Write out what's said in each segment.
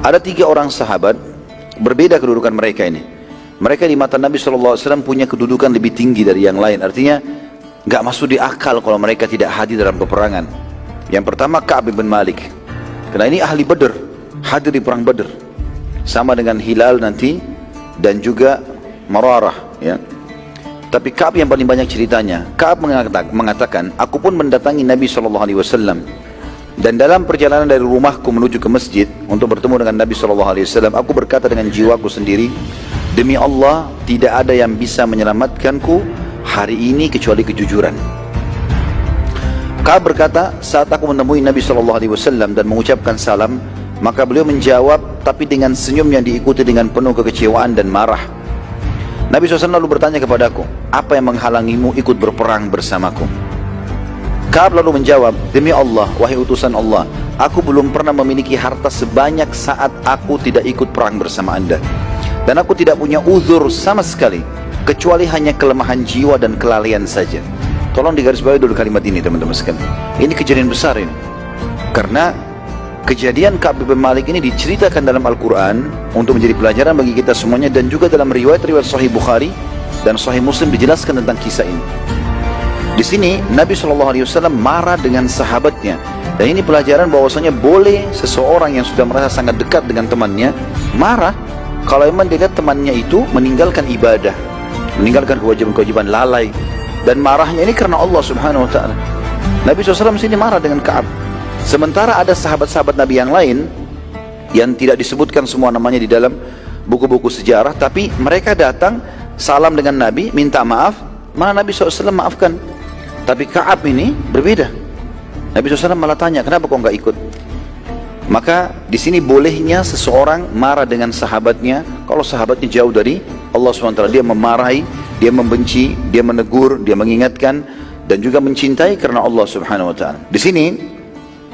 Ada 3 orang sahabat, berbeda kedudukan mereka ini. Mereka di mata Nabi SAW punya kedudukan lebih tinggi dari yang lain. Artinya, nggak masuk di akal kalau mereka tidak hadir dalam peperangan. Yang pertama Ka'ab bin Malik. Karena ini ahli Badr, hadir di perang Badr. Sama dengan Hilal nanti, dan juga Mararah. Ya. Tapi Ka'ab yang paling banyak ceritanya. Ka'ab mengatakan, aku pun mendatangi Nabi SAW. Dan dalam perjalanan dari rumahku menuju ke masjid untuk bertemu dengan Nabi SAW, aku berkata dengan jiwaku sendiri, demi Allah, tidak ada yang bisa menyelamatkanku hari ini kecuali kejujuran. Ka'ab berkata, saat aku menemui Nabi SAW dan mengucapkan salam, maka beliau menjawab, tapi dengan senyum yang diikuti dengan penuh kekecewaan dan marah. Nabi SAW lalu bertanya kepadaku, apa yang menghalangimu ikut berperang bersamaku? Ka'ab lalu menjawab, demi Allah, wahai utusan Allah, aku belum pernah memiliki harta sebanyak saat aku tidak ikut perang bersama anda. Dan aku tidak punya uzur sama sekali, kecuali hanya kelemahan jiwa dan kelalaian saja. Tolong digarisbawahi dulu kalimat ini teman-teman sekalian. Ini kejadian besar ini. Karena kejadian Ka'ab bin Malik ini diceritakan dalam Al-Quran untuk menjadi pelajaran bagi kita semuanya, dan juga dalam riwayat-riwayat Sahih Bukhari dan Sahih Muslim dijelaskan tentang kisah ini. Di sini Nabi SAW marah dengan sahabatnya, dan ini pelajaran bahwasanya boleh seseorang yang sudah merasa sangat dekat dengan temannya marah kalau memang dia lihat temannya itu meninggalkan ibadah, meninggalkan kewajiban-kewajiban, lalai, dan marahnya ini karena Allah Subhanahu Wa Taala. Nabi SAW sini marah dengan Ka'ab. Sementara ada sahabat-sahabat Nabi yang lain yang tidak disebutkan semua namanya di dalam buku-buku sejarah, tapi mereka datang salam dengan Nabi, minta maaf, mana Nabi SAW maafkan. Tapi Ka'ab ini berbeda. Nabi SAW malah tanya, kenapa kau nggak ikut? Maka di sini bolehnya seseorang marah dengan sahabatnya kalau sahabatnya jauh dari Allah SWT. Dia memarahi, dia membenci, dia menegur, dia mengingatkan, dan juga mencintai karena Allah Subhanahu Wa Taala. Di sini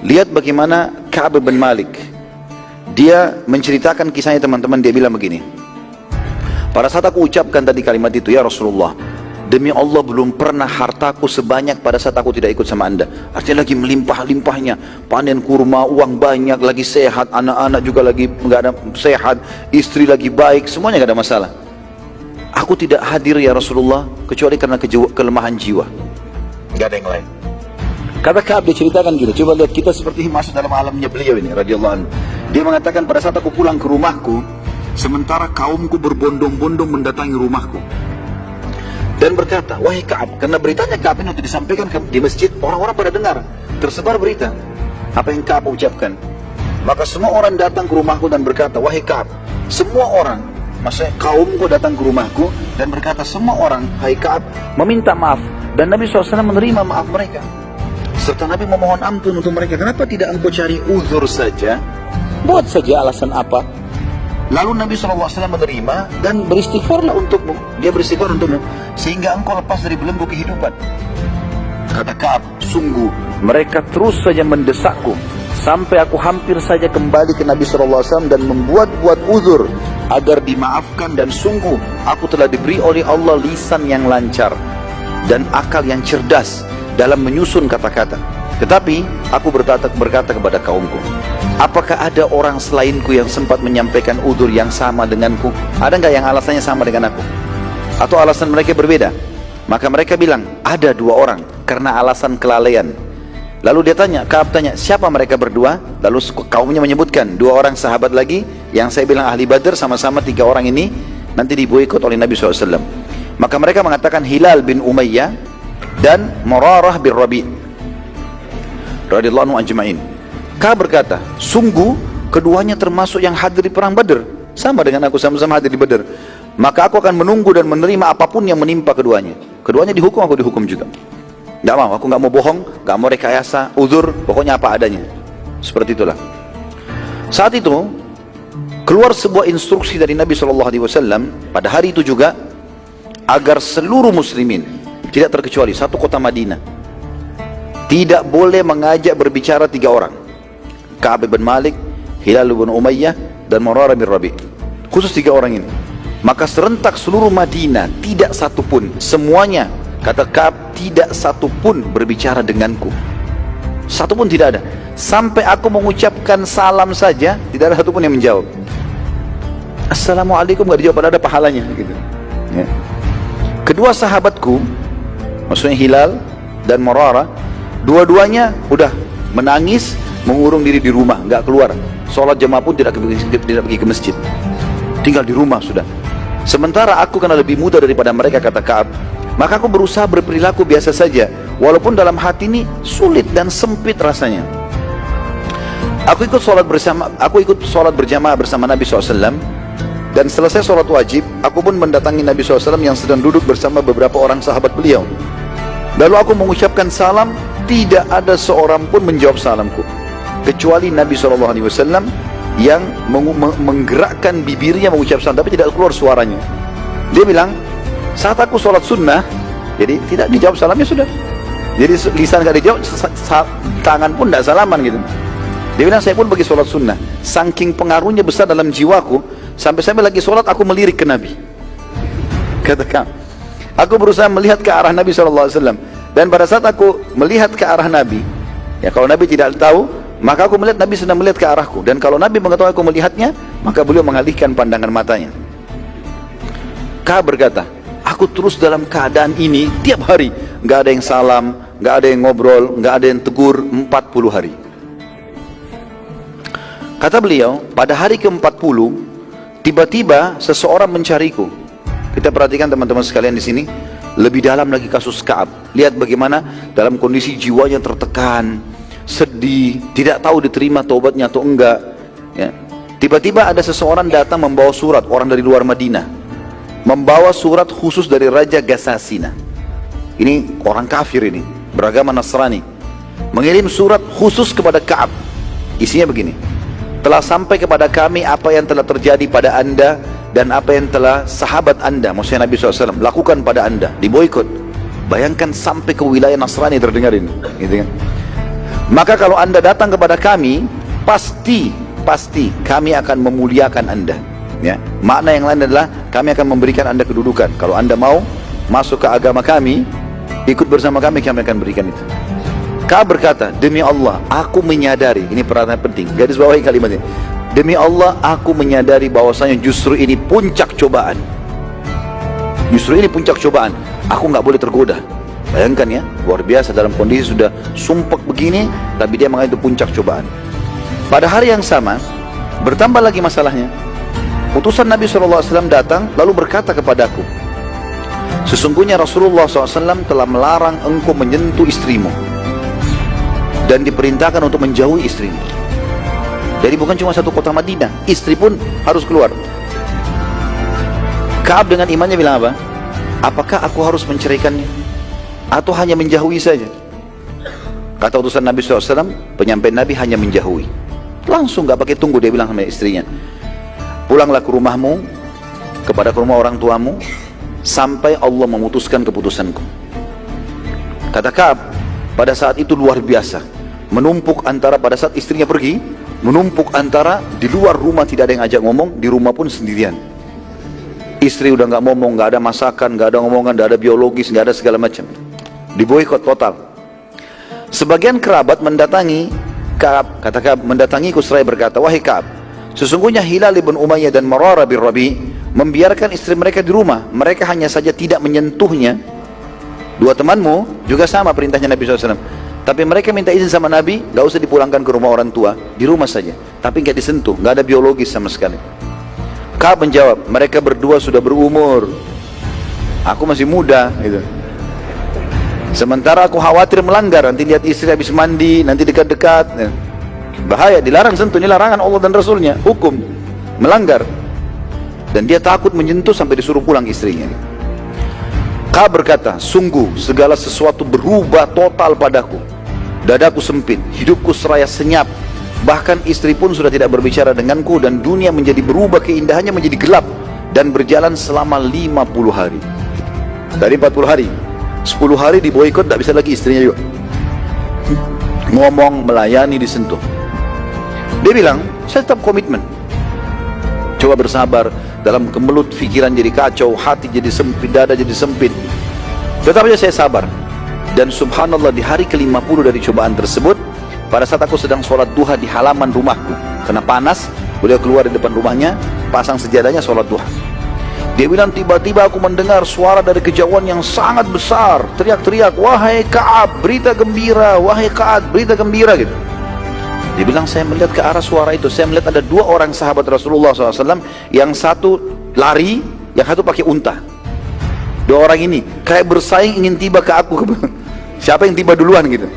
lihat bagaimana Ka'ab bin Malik. Dia menceritakan kisahnya teman-teman. Dia bilang begini, pada saat aku ucapkan tadi kalimat itu, ya Rasulullah, demi Allah belum pernah hartaku sebanyak pada saat aku tidak ikut sama anda. Artinya lagi melimpah-limpahnya, panen kurma, uang banyak, lagi sehat, anak-anak juga lagi nggak ada sehat, istri lagi baik, semuanya nggak ada masalah. Aku tidak hadir ya Rasulullah kecuali karena kelemahan jiwa, nggak ada yang lain. Kata Ka'ab diceritakan gitu. Coba lihat, kita seperti masuk dalam alamnya beliau ini radhiyallahu anhu. Dia mengatakan, pada saat aku pulang ke rumahku, sementara kaumku berbondong-bondong mendatangi rumahku, dan berkata, wahai Ka'ab, karena beritanya Ka'ab ini untuk disampaikan di masjid, orang-orang pada dengar, tersebar berita apa yang Ka'ab ucapkan. Maka semua orang datang ke rumahku dan berkata, wahai Ka'ab, semua orang, maksudnya kaumku datang ke rumahku dan berkata, semua orang, hai Ka'ab, meminta maaf, dan Nabi SAW menerima maaf mereka, serta Nabi memohon ampun untuk mereka. Kenapa tidak engkau cari uzur saja, buat saja alasan apa? Lalu Nabi SAW menerima dan beristighfarlah untukmu. Dia beristighfar untukmu sehingga engkau lepas dari belenggu kehidupan. Kata Ka'ab, sungguh mereka terus saja mendesakku sampai aku hampir saja kembali ke Nabi SAW dan membuat-buat uzur agar dimaafkan, dan sungguh aku telah diberi oleh Allah lisan yang lancar dan akal yang cerdas dalam menyusun kata-kata. Tetapi aku berkata kepada kaumku, apakah ada orang selainku yang sempat menyampaikan udzur yang sama denganku? Ada nggak yang alasannya sama dengan aku? Atau alasan mereka berbeda? Maka mereka bilang, ada 2 orang karena alasan kelalaian. Lalu dia tanya, Ka'ab tanya, siapa mereka berdua? Lalu kaumnya menyebutkan 2 orang sahabat lagi yang saya bilang ahli Badr, sama-sama 3 orang ini nanti diboikot oleh Nabi SAW. Maka mereka mengatakan Hilal bin Umayyah dan Mararah bin Rabi' radhiyallahu anhu ajma'in. Ka'ab berkata, sungguh keduanya termasuk yang hadir di perang Badr, sama dengan aku, sama-sama hadir di Badr. Maka aku akan menunggu dan menerima apapun yang menimpa keduanya. Keduanya dihukum, aku dihukum juga. Nggak mau, aku nggak mau bohong, nggak mau rekayasa, uzur, pokoknya apa adanya. Seperti itulah. Saat itu keluar sebuah instruksi dari Nabi SAW pada hari itu juga, agar seluruh muslimin, tidak terkecuali satu kota Madinah, tidak boleh mengajak berbicara 3 orang, Ka'ab bin Malik, Hilal bin Umayyah, dan Mararah bin Rabi'. Khusus 3 orang ini. Maka serentak seluruh Madinah, tidak satu pun, semuanya, kata Ka'ab, tidak satu pun berbicara denganku. Satu pun tidak ada. Sampai aku mengucapkan salam saja, tidak ada satupun yang menjawab. Assalamualaikum gak dijawab, padahal ada pahalanya gitu. Ya. Kedua sahabatku, maksudnya Hilal dan Murarah, dua-duanya udah menangis, mengurung diri di rumah, gak keluar. Sholat jamaah pun tidak pergi ke masjid, tinggal di rumah sudah. Sementara aku karena lebih muda daripada mereka, kata Ka'ab, maka aku berusaha berperilaku biasa saja, walaupun dalam hati ini sulit dan sempit rasanya. Aku ikut sholat berjamaah bersama Nabi SAW, dan selesai sholat wajib, aku pun mendatangi Nabi SAW yang sedang duduk bersama beberapa orang sahabat beliau. Lalu aku mengucapkan salam, tidak ada seorang pun menjawab salamku, kecuali Nabi SAW yang menggerakkan bibirnya mengucap salam, tapi tidak keluar suaranya. Dia bilang, saat aku sholat sunnah, jadi tidak dijawab salamnya sudah. Jadi lisan gak dijawab, tangan pun tidak salaman gitu. Dia bilang, saya pun bagi sholat sunnah. Saking pengaruhnya besar dalam jiwaku, sampai-sampai lagi sholat aku melirik ke Nabi. Katakan, aku berusaha melihat ke arah Nabi SAW. Dan pada saat aku melihat ke arah Nabi, ya kalau Nabi tidak tahu, maka aku melihat Nabi sedang melihat ke arahku. Dan kalau Nabi mengetahui aku melihatnya, maka beliau mengalihkan pandangan matanya. Ka'ab berkata, aku terus dalam keadaan ini tiap hari. Gak ada yang salam, gak ada yang ngobrol, gak ada yang tegur, 40 hari. Kata beliau, pada hari ke-40, tiba-tiba seseorang mencariku. Kita perhatikan teman-teman sekalian di sini, lebih dalam lagi kasus Ka'ab. Lihat bagaimana dalam kondisi jiwanya tertekan, sedih, tidak tahu diterima taubatnya atau enggak. Ya. Tiba-tiba ada seseorang datang membawa surat, orang dari luar Madinah, membawa surat khusus dari Raja Gassasina. Ini orang kafir ini, beragama Nasrani, mengirim surat khusus kepada Ka'ab. Isinya begini, telah sampai kepada kami apa yang telah terjadi pada anda dan apa yang telah sahabat anda, maksudnya Nabi SAW, lakukan pada anda, diboikot. Bayangkan sampai ke wilayah Nasrani terdengar ini, gitu kan? Maka kalau anda datang kepada kami, pasti kami akan memuliakan anda. Ya, makna yang lain adalah kami akan memberikan anda kedudukan. Kalau anda mau masuk ke agama kami, ikut bersama kami akan berikan itu. Ka'ab berkata, demi Allah, aku menyadari, ini perhatian penting, garis bawahi kalimat ini. Demi Allah, aku menyadari bahwasanya justru ini puncak cobaan. Justru ini puncak cobaan. Aku nggak boleh tergoda. Bayangkan ya, luar biasa dalam kondisi sudah sumpek begini, tapi dia mengatakan itu puncak cobaan. Pada hari yang sama, bertambah lagi masalahnya. Utusan Nabi SAW datang, lalu berkata kepadaku, sesungguhnya Rasulullah SAW telah melarang engkau menyentuh istrimu dan diperintahkan untuk menjauhi istrimu. Jadi bukan cuma satu kota Madinah, istri pun harus keluar. Ka'ab dengan imannya bilang apa? Apakah aku harus menceraikannya atau hanya menjauhi saja? Kata utusan Nabi SAW, penyampaian Nabi hanya menjauhi. Langsung gak pakai tunggu, dia bilang sama istrinya, pulanglah ke rumahmu, kepada rumah orang tuamu, sampai Allah memutuskan keputusanku. Kata Ka'ab, pada saat itu luar biasa, menumpuk antara, pada saat istrinya pergi, menumpuk antara di luar rumah tidak ada yang ajak ngomong, di rumah pun sendirian. Istri udah gak ngomong, gak ada masakan, gak ada ngomongan, gak ada biologis, gak ada segala macam, diboikot total. Sebagian kerabat mendatangi Ka'ab, kata Ka'ab, mendatangiku seraya berkata, wahai Ka'ab, sesungguhnya Hilal ibn Umayyah dan Murarah bin Rabi membiarkan istri mereka di rumah, mereka hanya saja tidak menyentuhnya. Dua temanmu juga sama perintahnya Nabi SAW, tapi mereka minta izin sama Nabi, gak usah dipulangkan ke rumah orang tua, di rumah saja, tapi gak disentuh, gak ada biologis sama sekali. Ka'ab menjawab, mereka berdua sudah berumur, aku masih muda gitu. Sementara aku khawatir melanggar, nanti lihat istri habis mandi, nanti dekat-dekat, bahaya, dilarang sentuh, ini larangan Allah dan Rasulnya, hukum melanggar. Dan dia takut menyentuh sampai disuruh pulang istrinya. Ka'ab berkata, sungguh segala sesuatu berubah total padaku, dadaku sempit, hidupku seraya senyap, bahkan istri pun sudah tidak berbicara denganku, dan dunia menjadi berubah, keindahannya menjadi gelap, dan berjalan selama 50 hari. Dari 40 hari 10 hari diboikot, tidak bisa lagi istrinya juga ngomong, melayani, disentuh. Dia bilang, saya tetap komitmen, coba bersabar, dalam kemelut pikiran jadi kacau, hati jadi sempit, dada jadi sempit, tetap saja saya sabar. Dan subhanallah, di hari ke-50 dari cobaan tersebut, pada saat aku sedang sholat duha di halaman rumahku. Karena panas, beliau keluar di depan rumahnya, pasang sejadahnya, sholat duha. Dia bilang, tiba-tiba aku mendengar suara dari kejauhan yang sangat besar, teriak-teriak, wahai Ka'ab, berita gembira, wahai Ka'ab, berita gembira, gitu. Dia bilang, saya melihat ke arah suara itu, saya melihat ada dua orang sahabat Rasulullah SAW, yang satu lari, yang satu pakai unta. Dua orang ini kayak bersaing ingin tiba ke aku. Siapa yang tiba duluan gitu.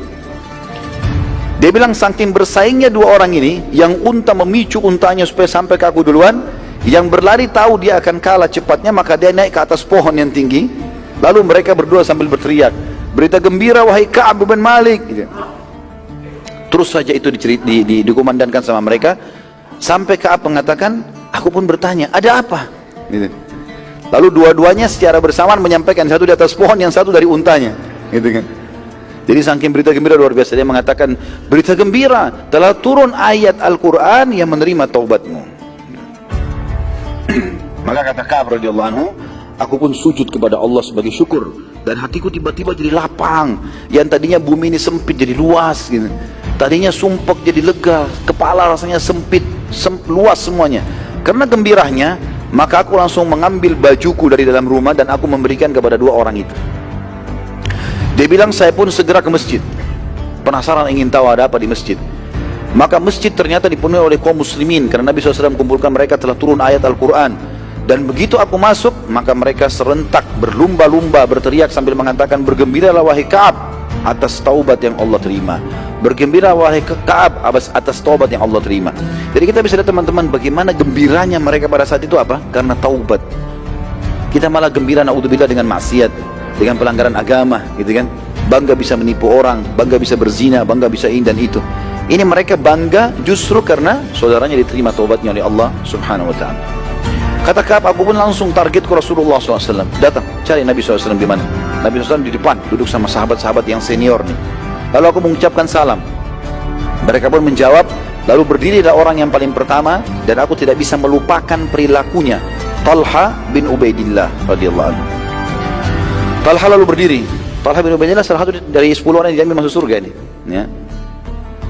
Dia bilang saking bersaingnya dua orang ini, yang unta memicu untanya supaya sampai ke aku duluan, yang berlari tahu dia akan kalah cepatnya, maka dia naik ke atas pohon yang tinggi. Lalu mereka berdua sambil berteriak, berita gembira wahai Ka'ab bin Malik, gitu. Terus saja itu dikumandangkan sama mereka, sampai Ka'ab mengatakan, aku pun bertanya, ada apa? Gitu. Lalu dua-duanya secara bersamaan menyampaikan, satu di atas pohon, yang satu dari untanya, gitu kan. Jadi saking berita gembira luar biasa, dia mengatakan, berita gembira, telah turun ayat Al-Quran yang menerima taubatmu. Maka kata Ka'ab radhiyallahu anhu, aku pun sujud kepada Allah sebagai syukur, dan hatiku tiba-tiba jadi lapang. Yang tadinya bumi ini sempit jadi luas gitu. Tadinya sumpek jadi lega, kepala rasanya sempit, luas semuanya. Karena gembiranya, maka aku langsung mengambil bajuku dari dalam rumah dan aku memberikan kepada dua orang itu. Dia bilang, saya pun segera ke masjid, penasaran ingin tahu ada apa di masjid. Maka masjid ternyata dipenuhi oleh kaum muslimin, karena Nabi SAW kumpulkan mereka telah turun ayat Al-Quran. Dan begitu aku masuk, maka mereka serentak berlumba-lumba berteriak sambil mengatakan, bergembiralah wahai Ka'ab atas taubat yang Allah terima. Bergembira wahai Ka'ab atas taubat yang Allah terima. Jadi kita bisa lihat teman-teman, bagaimana gembiranya mereka pada saat itu apa? Karena taubat. Kita malah gembira naudzubillah dengan maksiat, dengan pelanggaran agama, gitu kan. Bangga bisa menipu orang, bangga bisa berzina, bangga bisa ini dan itu. Ini mereka bangga justru karena saudaranya diterima taubatnya oleh Allah Subhanahu wa ta'ala. Kata Ka'ab, aku pun langsung target ke Rasulullah SAW. Datang, cari Nabi SAW di mana. Nabi SAW di depan, duduk sama sahabat-sahabat yang senior nih. Lalu aku mengucapkan salam. Mereka pun menjawab. Lalu berdirilah orang yang paling pertama, dan aku tidak bisa melupakan perilakunya, Talha bin Ubaidillah radhiyallahu anhu. Talha lalu berdiri. Talha bin Ubaidillah salah satu dari 10 orang yang dijamin masuk surga ini, ya.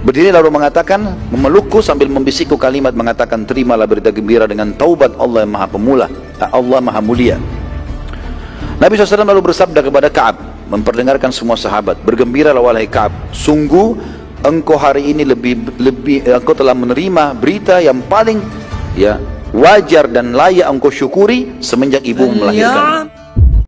Berdiri lalu mengatakan, memelukku sambil membisikku kalimat mengatakan, terimalah berita gembira dengan taubat Allah yang maha pemula, Allah maha mulia. Nabi SAW lalu bersabda kepada Ka'ab, memperdengarkan semua sahabat, bergembiralah wahai Ka'ab, sungguh engkau hari ini engkau telah menerima berita yang paling wajar dan layak engkau syukuri semenjak ibu melahirkan.